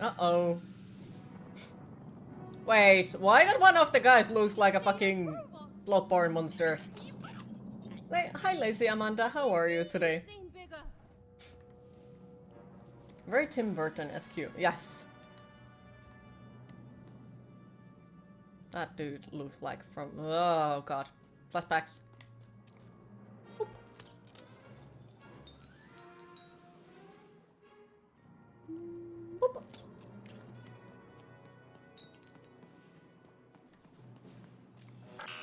Uh-oh. Wait, why did one of the guys looks like a fucking Bloodborne monster? Hi, Lazy Amanda, how are you today? Very Tim Burton-esque. Yes. That dude looks like from... Oh god. Flashbacks. Oop. Oop.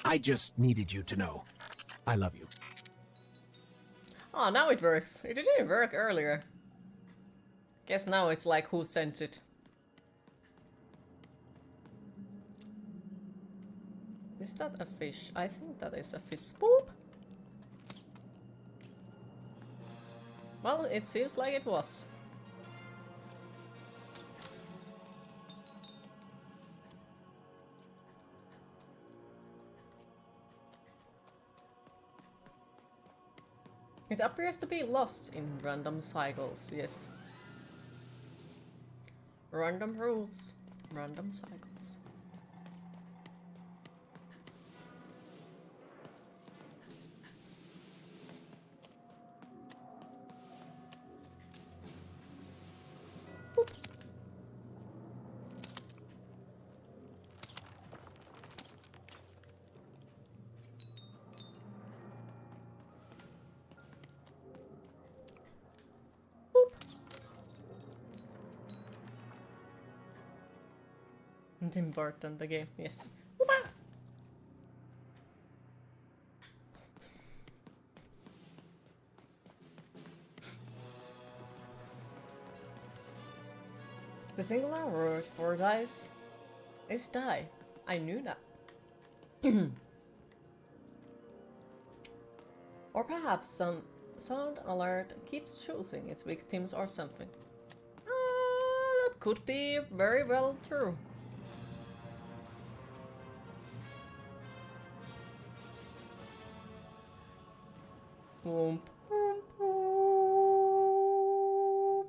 I just needed you to know. I love you. Oh, now it works. It didn't work earlier. Guess now it's like who sent it. Is that a fish? I think that is a fish. Boop! Well, it seems like it was. It appears to be lost in random cycles, yes. Random rules, random cycles. Boop. Tim Burton, the game, yes. The singular word for dice is die. I knew that. Or perhaps some sound alert keeps choosing its victims or something. That could be very well true. Whoomp, whoomp, whoomp.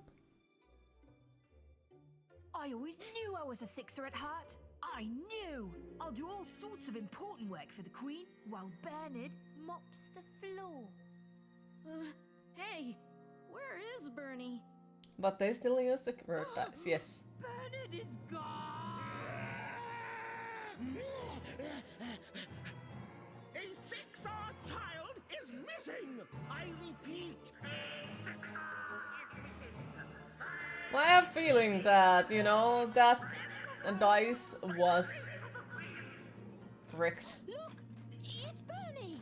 I always knew I was a sixer at heart. I knew! I'll do all sorts of important work for the Queen while Bernard mops the floor. Hey, where is Bernie? But they still use the word dice, yes. Bernard is gone! A 6-hour child is missing! I repeat. Well, I have a feeling that, you know, that dice was wrecked. Look! It's Bernie!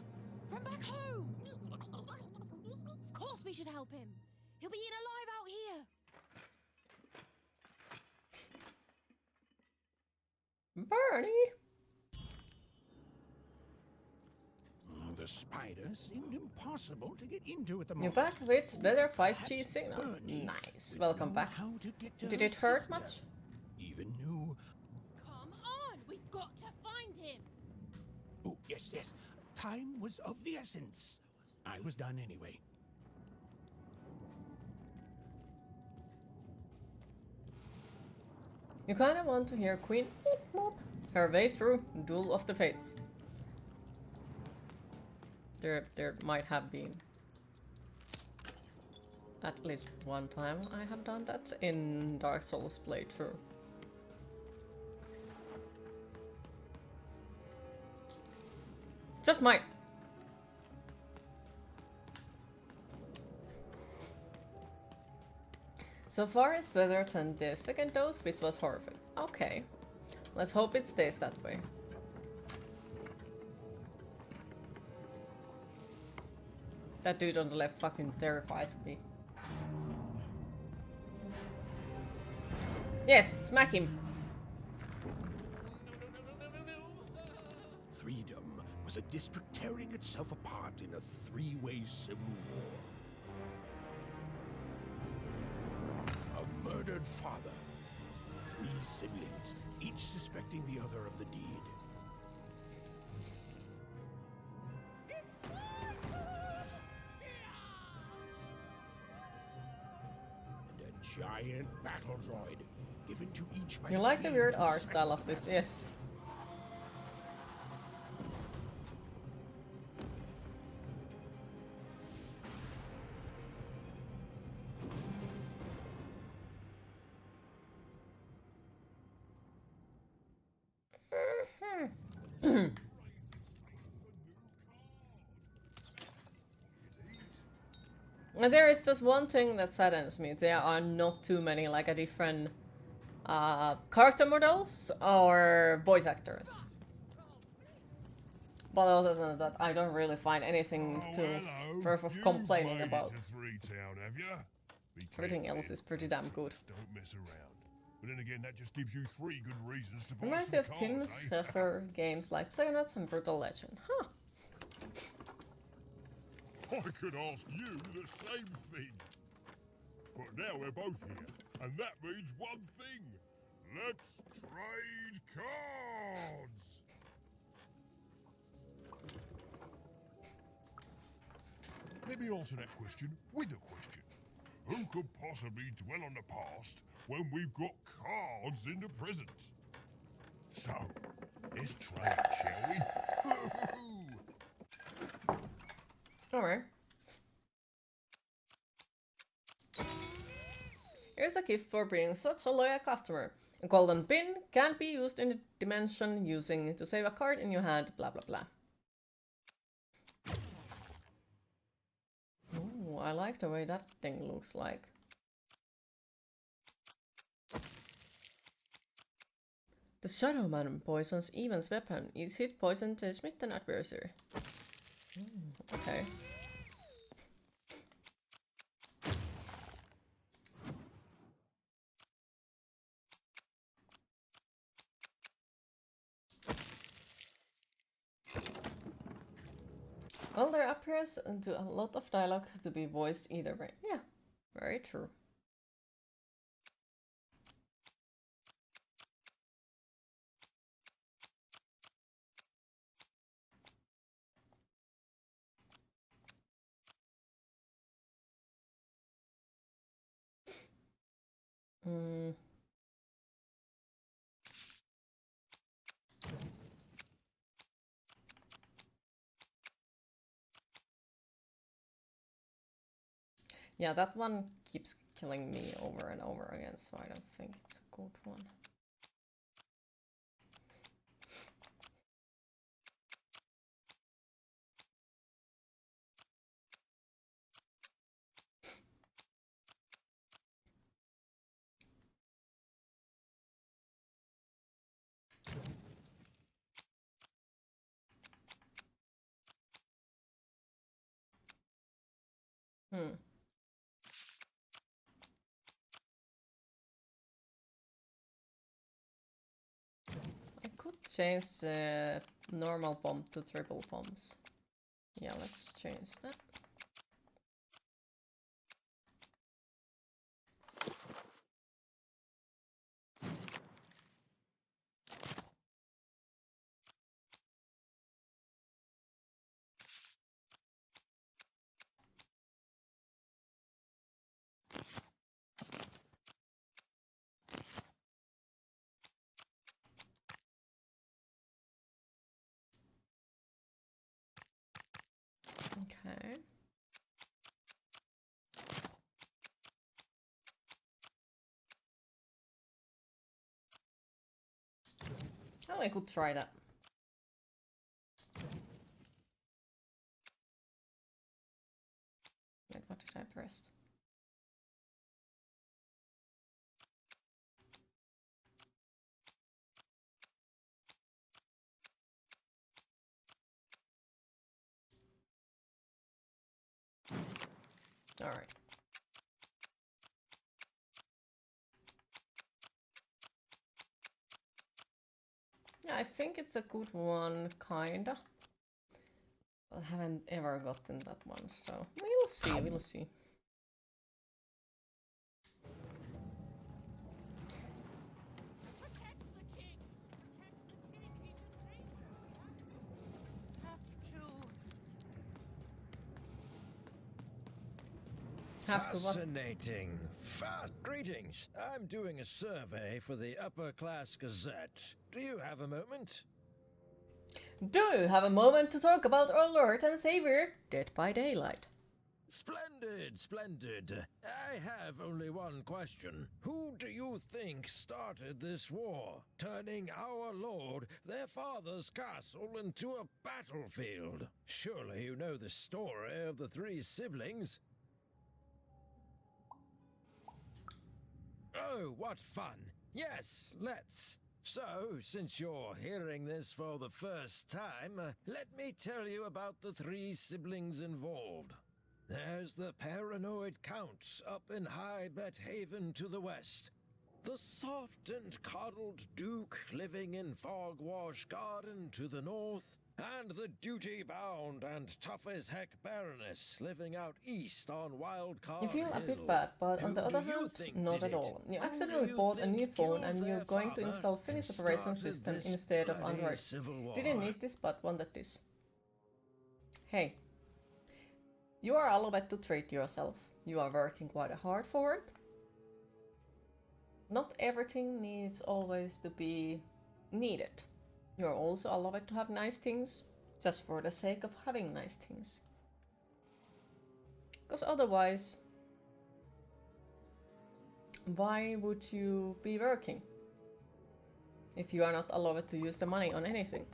From back home! Of course we should help him! He'll be eaten alive out here! Bernie! The spider seemed impossible to get into at the You're moment. back with better 5G Perhaps signal. Bernie Nice. would Welcome know back. how to get to Did her it hurt sister. much? Even knew. Come on! We've got to find him! Oh, yes, yes. Time was of the essence. I was done anyway. You kinda want to hear Queen eep, boop, her way through Duel of the Fates. There might have been at least one time I have done that in Dark Souls playthrough. Just mine. So far it's better than the second dose, which was horrific. Okay, let's hope it stays that way. That dude on the left fucking terrifies me. Yes, smack him. Freedom was a district tearing itself apart in a three-way civil war. A murdered father, 3 siblings, each suspecting the other of the deed. And a giant battle droid given to each by You the like the queen weird to art select style of this, yes. And there is just one thing that saddens me. There are not too many, like, a different character models or voice actors. But other than that, I don't really find anything to worth complaining about. Town, have you? Be Everything careful, else is Ed. pretty Those damn good. tricks don't mess around. But then again, that just gives you 3 good reasons to buy Reminds some me of cars, Tim eh? Schafer games like Psychonauts and Brutal Legend. Huh. I could ask you the same thing. But now we're both here, and that means one thing. Let's trade cards! Let me answer that question with a question. Who could possibly dwell on the past when we've got cards in the present? So, let's trade, shall we? Alright. Here's a gift for being such a loyal customer. A golden pin can't be used in the dimension using to save a card in your hand, blah blah blah. Ooh, I like the way that thing looks like. The Shadow Man poisons Evan's weapon. Each hit poison to smite an adversary. Okay. Well, there appears to a lot of dialogue to be voiced either way. Yeah, very true. Hmm. Yeah, that one keeps killing me over and over again, so I don't think it's a good one. Hmm. I could change normal bomb to triple bombs. Yeah, let's change that. Okay. Oh, I could try that. Wait, what did I press? Alright. Yeah, I think it's a good one, kinda. I haven't ever gotten that one, so we'll see, we'll see. Have to what? Fascinating. Greetings. I'm doing a survey for the Upper Class Gazette. Do you have a moment? Do you have a moment to talk about our Lord and Savior, Dead by Daylight? Splendid, splendid. I have only one question. Who do you think started this war, turning our lord, their father's castle, into a battlefield? Surely you know the story of the three siblings. Oh, what fun. Yes, let's. So, since you're hearing this for the first time, let me tell you about the three siblings involved. There's the paranoid Count up in High Bet Haven to the west. The soft and coddled Duke living in Fogwash Garden to the north. And the duty-bound and tough-as-heck Baroness living out east on Wildcard You feel a bit Hill. bad, but on Who the do other you hand, think not did at it? all. You Who accidentally do you bought a think new phone killed and their you're going to father install and Finnish operating started system this instead of bloody Android. civil war? Didn't need this, but wanted this. Hey, you are allowed to treat yourself. You are working quite hard for it. Not everything needs always to be needed. You are also allowed to have nice things just for the sake of having nice things. Because otherwise, why would you be working if you are not allowed to use the money on anything?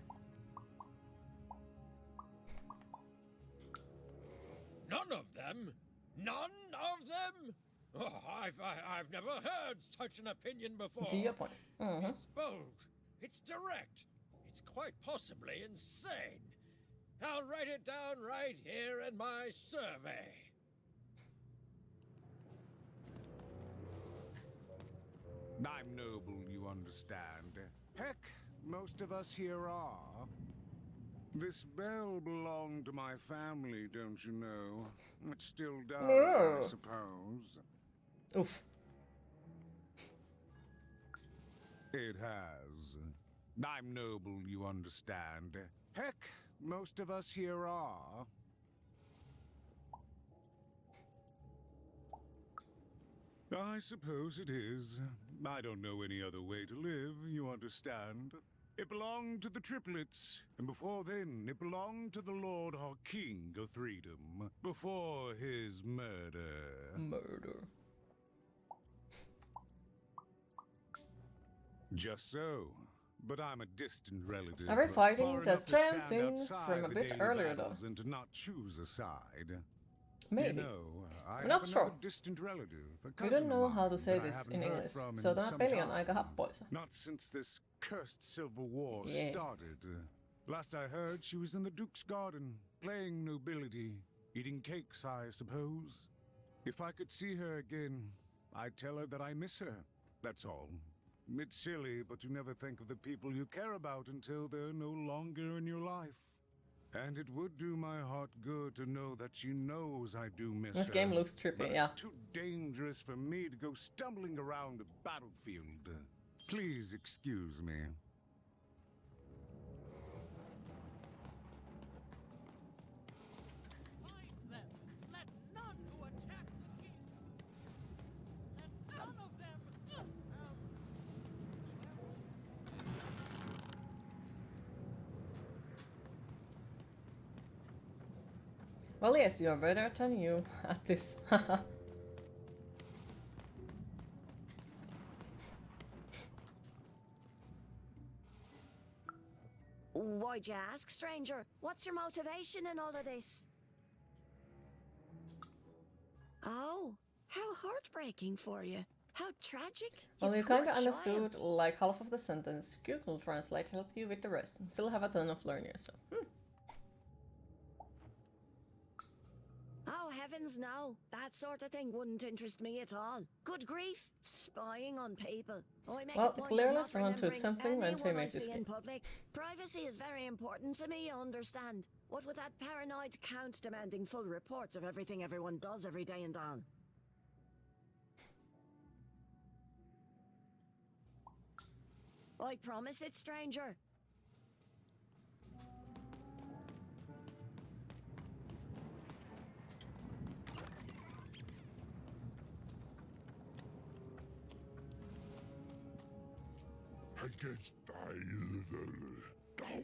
None of them? None of them? Oh, I've never heard such an opinion before. See your point. It's bold. It's direct. It's quite possibly insane. I'll write it down right here in my survey. I'm noble, you understand. Heck, most of us here are. This bell belonged to my family, don't you know? It still does, I suppose. Oof. It has. I'm noble, you understand. Heck, most of us here are. I suppose it is. I don't know any other way to live, you understand. It belonged to the triplets, and before then, it belonged to the Lord our King of Freedom, before his murder. Murder. Just so. But I'm a distant relative. Are we fighting far the enough to giant stand thing outside from a the bit daily earlier, though? battles and to not choose a side. Maybe. You know, I I'm not have sure. another distant relative, a We cousin don't of know how mine to say that I this haven't in heard English, from so in tämä some peli on time. aika happoisa. Not since this cursed civil war Yeah. started. Last I heard, she was in the Duke's garden, playing nobility, eating cakes, I suppose. If I could see her again, I'd tell her that I miss her. That's all. It's silly, but you never think of the people you care about until they're no longer in your life. And it would do my heart good to know that she knows I do miss This her. game looks trippy, But yeah. it's too dangerous for me to go stumbling around a battlefield. Please excuse me. Find them! Let none who attack the king! Let none of them! Well, yes, you're better than you at this. Why'd you ask, stranger? What's your motivation in all of this? Oh, how heartbreaking for you. How tragic. Well, you poor kinda understood child. like half of the sentence. Google Translate helped you with the rest. Still have a ton of learning, so. Oh, heavens no. That sort of thing wouldn't interest me at all. Good grief. Spying on people. I make Well, a point clearly of not someone took remembering something when they anyone I made this see in game. public. Privacy is very important to me, you understand. What with that paranoid count demanding full reports of everything everyone does every day and all. I promise it, stranger.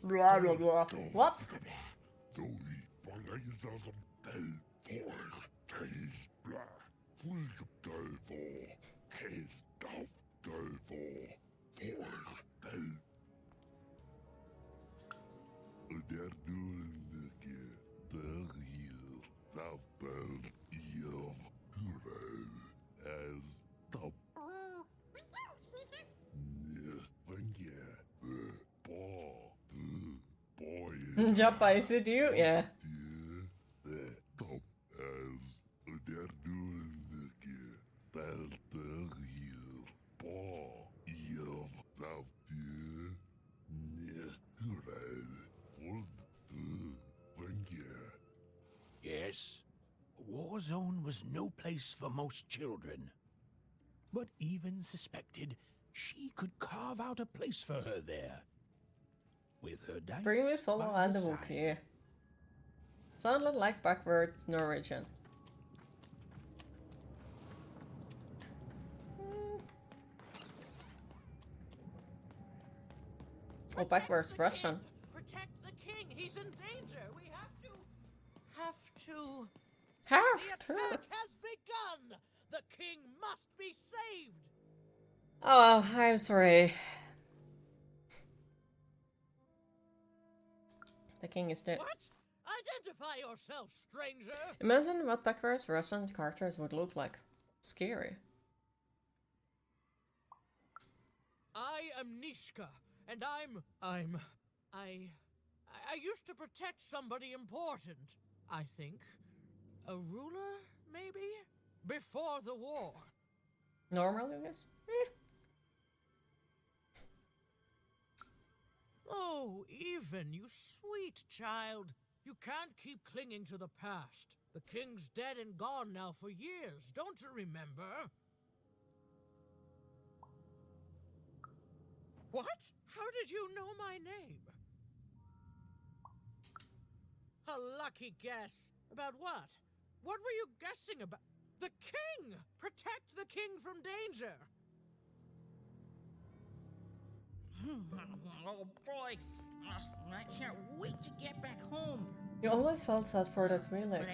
Blah, blah, blah. What? Jump, is it you? Yeah. Yes, a war zone was no place for most children. But Even suspected she could carve out a place for her there. With her dice Bring me Solo by and the her Wookiee. side. Sounded like backwards Norwegian. Oh, backwards the Russian. king. Protect the king. He's in danger. We have to. The Have to. attack has begun. The king must be saved. Oh, I'm sorry. The king is dead. What? Identify yourself, stranger. Imagine what backwards Russian characters would look like. Scary. I am Nishka, and I used to protect somebody important. I think. A ruler, maybe? Before the war. Normal, I guess? Oh, Even, you sweet child. You can't keep clinging to the past. The king's dead and gone now for years. Don't you remember? What? How did you know my name? A lucky guess. About what? What were you guessing about? The king! Protect the king from danger! Oh boy, I can't wait to get back home. You always felt sad for that relic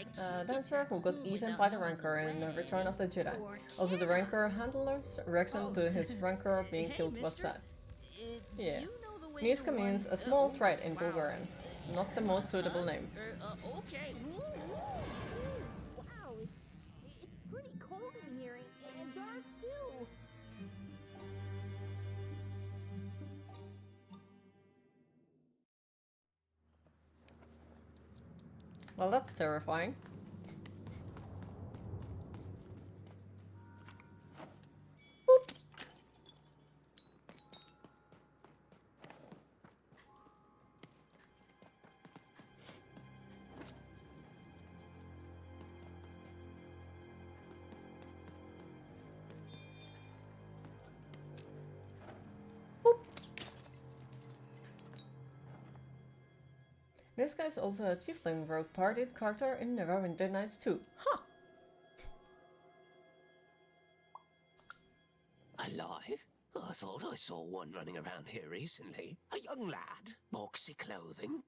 dancer who got eaten by the Rancor in the Return of the Jedi. Also, the Rancor handler's reaction to his Rancor being killed was sad. Yeah. Niska means a small trait in Bulgarian. Not the most suitable name. Okay. Wow, it's pretty cold in here and dark too. Well, that's terrifying. Boop. This guy's also a Tiefling Rogue Party character in Neverwinter Nights 2. Huh! Alive? I thought I saw one running around here recently. A young lad, boxy clothing.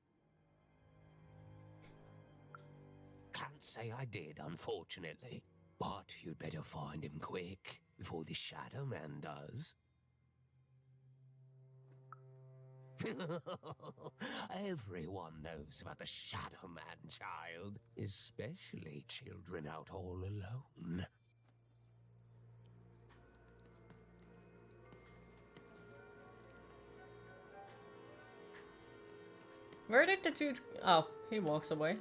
Can't say I did, unfortunately. But you'd better find him quick, before the Shadow Man does. Everyone knows about the Shadow Man, child. Especially children out all alone. Where did the dude... Oh, he walks away.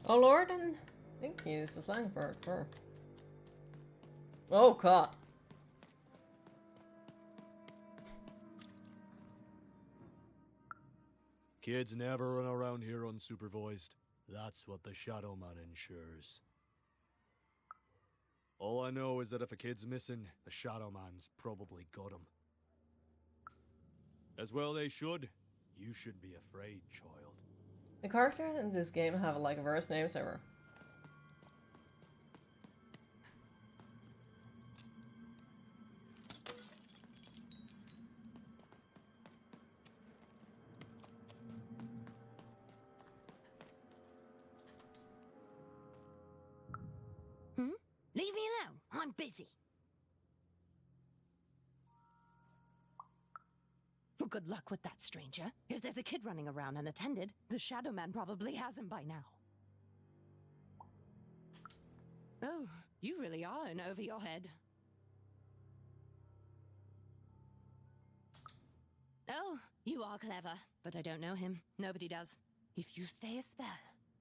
Oh lord, and I think he used the slang for it. Oh god. Kids never run around here unsupervised. That's what the Shadow Man ensures. All I know is that if a kid's missing, the Shadow Man's probably got him. As well they should. You shouldn't be afraid, child. The characters in this game have like worst names ever. Leave me alone. I'm busy. Well, good luck with that, stranger. If there's a kid running around unattended, the Shadow Man probably has him by now. Oh, you really are in over your head. Oh, you are clever, but I don't know him. Nobody does. If you stay a spell,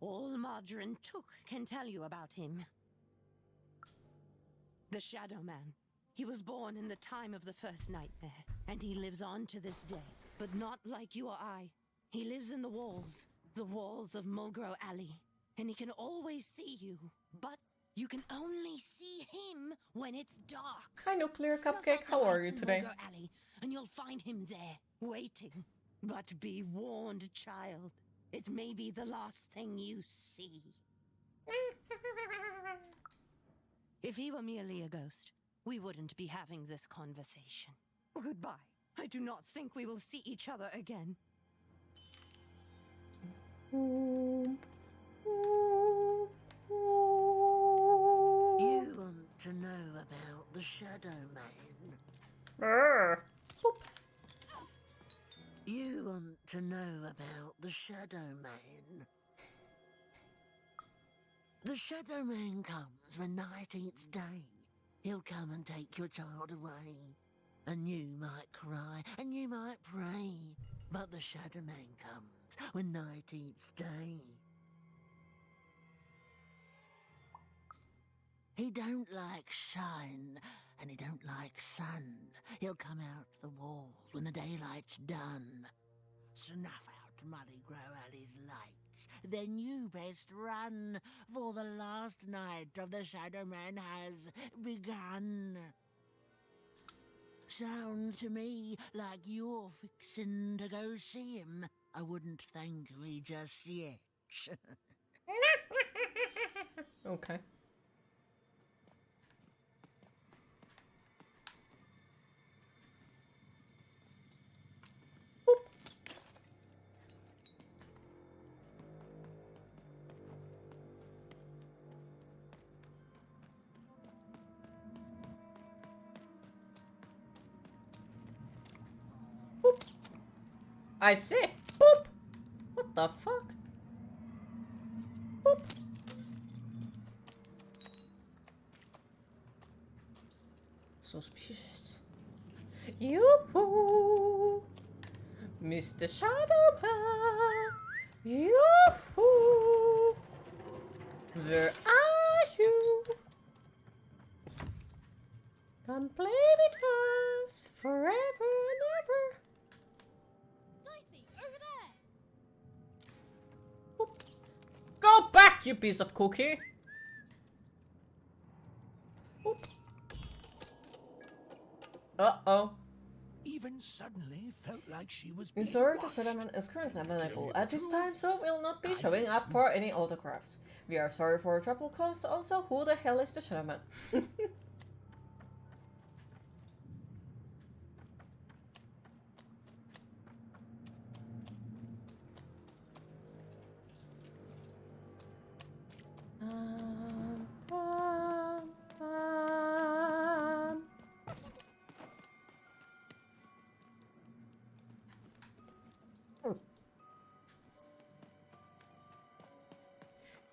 all Margarine Took can tell you about him. The Shadow Man. He was born in the time of the first nightmare, and he lives on to this day. But not like you or I. He lives in the walls of Mulgrew Alley. And he can always see you, but you can only see him when it's dark. Hi, Nuclear Cupcake, how are you today? Mulgrew Alley, and you'll find him there, waiting. But be warned, child. It may be the last thing you see. If he were merely a ghost, we wouldn't be having this conversation. Goodbye. I do not think we will see each other again. You want to know about the Shadow Man? You want to know about the Shadow Man? The Shadow Man comes when night eats day. He'll come and take your child away. And you might cry, and you might pray. But the Shadow Man comes when night eats day. He don't like shine, and he don't like sun. He'll come out the walls when the daylight's done. Snuff out Mulgrew Alley's lights. Then you best run, for the last night of the Shadow Man has begun. Sounds to me like you're fixin' to go see him. I wouldn't thank me just yet. Okay. I see. Boop. What the fuck? Boop. Suspicious. Yoo-hoo! Mr. Shadowman! Yoo-hoo! Where are you? Come play with us forever and ever. Go back, you piece of cookie! Uh-oh. Even suddenly felt like she was In being Sword, the watched. Shadow Man is currently available at this time, so will not be showing up for any autographs. We are sorry for trouble caused. Also, who the hell is the Shadow Man?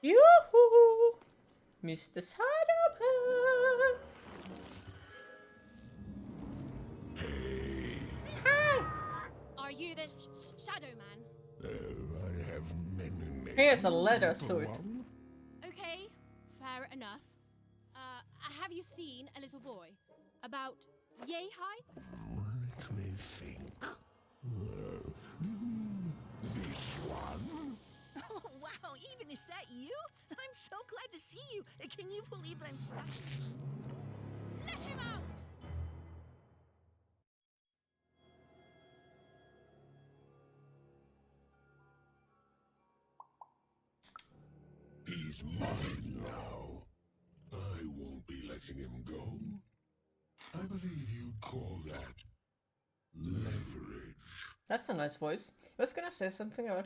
Yoo-hoo! Mr. Shadowman! Hi! Are you the Shadow Man? I have many Here's a leather suit. Okay, fair enough. Have you seen a little boy? About yay high? Let me think. This one? Oh, wow, even is that you? I'm so glad to see you. Can you believe that I'm stuck? him out! He's mine now. I won't be letting him go. I believe you'd call that leverage. That's a nice voice. I was gonna say something about.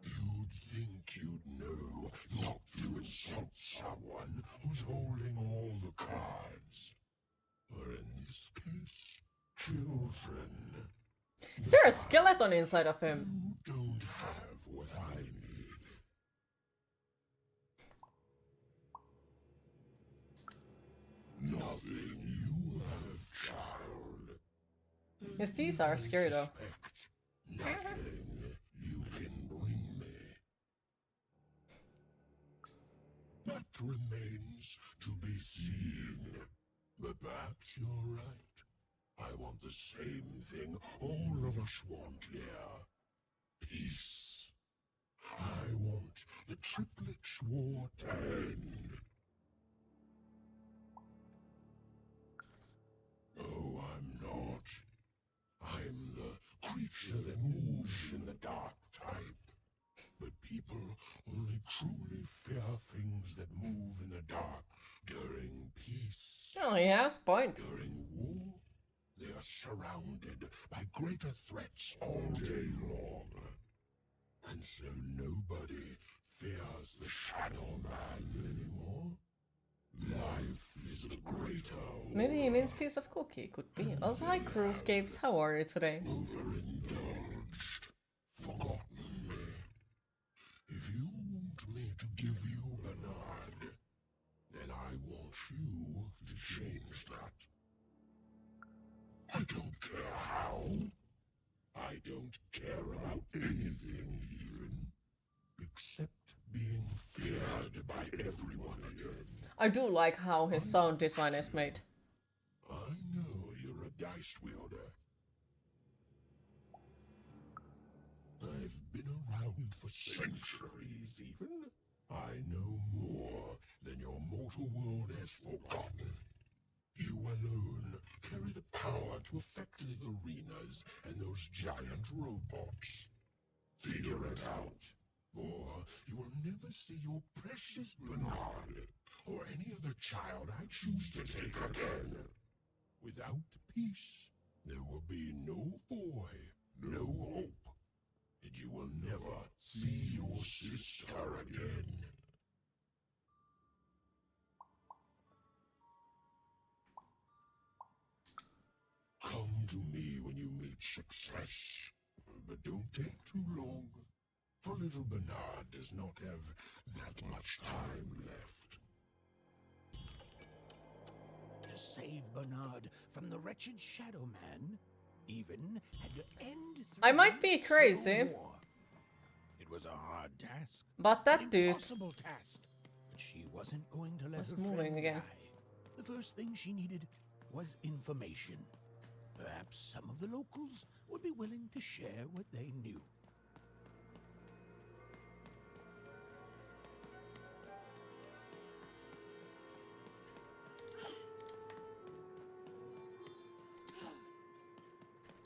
You'd think you'd know not to insult someone who's holding all the cards. Or in this case, children. Is there a skeleton inside of him? You don't have what I need. Nothing you have, child. His teeth are scary though. Nothing you can bring me. That remains to be seen. But perhaps you're right. I want the same thing all of us want here. Peace. I want the Triplets' war to end. Oh, I'm not. I'm the creature that moves in the dark type. But people only truly fear things that move in the dark during peace. Oh, he has point. During war, they are surrounded by greater threats all day long. And so nobody fears the Shadow Man anymore. Life is the greater war. Maybe he means piece of cookie. Could be. Also, hi Crewscapes. How are you today? Overindulged, forgotten me. If you want me to give you Bernard, then I want you to change that. I don't care how. I don't care about anything even, except being feared by everyone again. I do like how his sound design is made. I know you're a dice wielder. I've been around for centuries even. I know more than your mortal world has forgotten. You alone carry the power to affect the arenas and those giant robots. Figure it out, or you will never see your precious Bernard or any other child I choose to take again. Without peace, there will be no boy, no hope, and you will never see your sister again. Come to me when you meet success, but don't take too long, for little Bernard does not have that much time left. To save Bernard from the wretched Shadow Man, even had to end I might be crazy, war. It was a hard task, but that an dude impossible task. But she wasn't going to let was her moving friend again. die. The first thing she needed was information. Perhaps some of the locals would be willing to share what they knew.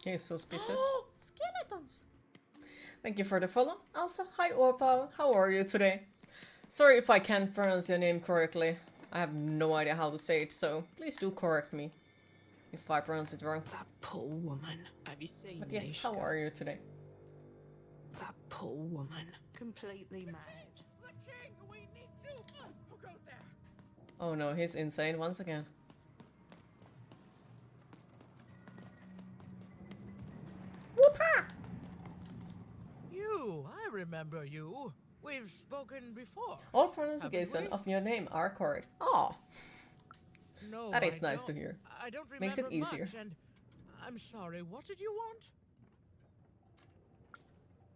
He's suspicious. Skeletons! Thank you for the follow. Also, hi Orpal, how are you today? Sorry if I can't pronounce your name correctly. I have no idea how to say it, so please do correct me if I pronounce it wrong. That poor woman. Have you seen But yes, Mishka? how are you today? That poor woman. Completely mad. The king! We need to... who goes there? Oh no, he's insane once again. You! I remember you. We've spoken before. All pronunciation of your name are correct. Oh, No, that is I nice to don't- hear. I don't remember Makes it easier. much, and I'm sorry. What did you want?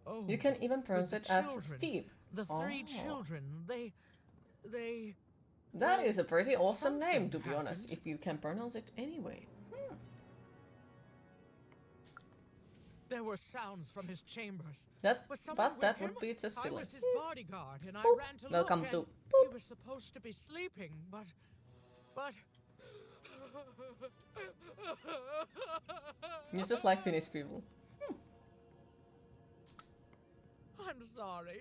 Oh, You can even pronounce with it the as children. Steve. The three Oh. children. They. That well, is a pretty awesome name, to something be honest, happened. if you can pronounce it anyway. There were sounds from his chambers. That, Was someone but with that him? would be just I silly. was his bodyguard, and I Boop. ran to Welcome look, to and he was supposed to be sleeping, but... You just like Finnish people. I'm sorry,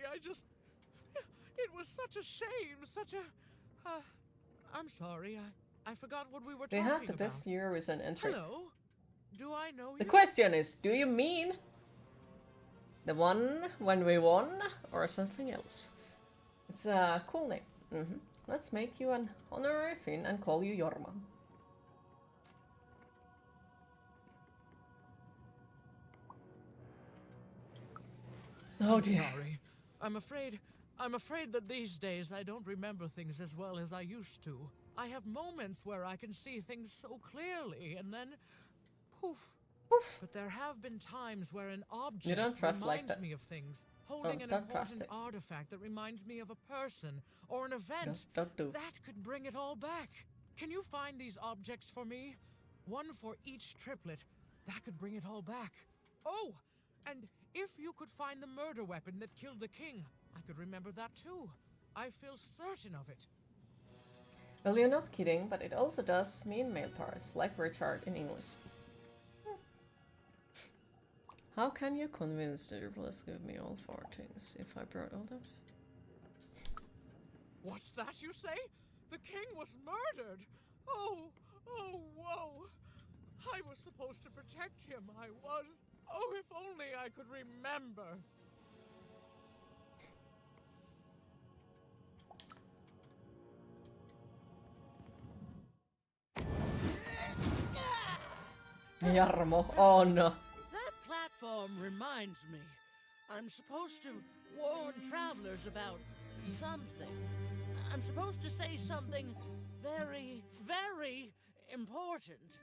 It was such a shame, such a... I'm sorry, I forgot what we were They talking had the about. best Eurovision entry. Hello? Do I know The you? question is, do you mean the one when we won or something else? It's a cool name. Let's make you an honorary Finn and call you Jorma. Oh I'm dear. sorry. I'm afraid that these days I don't remember things as well as I used to. I have moments where I can see things so clearly, and then poof. But there have been times where an object don't trust like reminds that. me of things, holding an don't trust important it. artifact that reminds me of a person or an event. Don't do. That could bring it all back. Can you find these objects for me? One for each triplet. That could bring it all back. Oh, and if you could find the murder weapon that killed the king, I could remember that too. I feel certain of it. Well, you're not kidding, but it also does mean Maeltars, like Richard in English. How can you convince the Triplets give me all 4 things if I brought all those? What's that you say? The king was murdered! Oh, whoa! I was supposed to protect him, I was. Oh, if only I could remember. Jarmo, oh no. That platform reminds me. I'm supposed to warn travelers about something. I'm supposed to say something very, very important.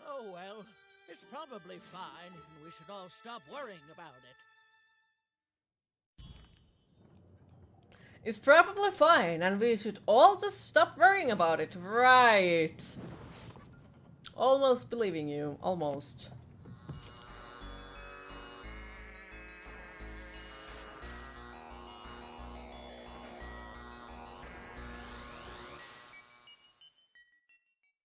Oh well, it's probably fine, and we should all stop worrying about it. It's probably fine, and we should all just stop worrying about it. Right. Almost believing you. Almost.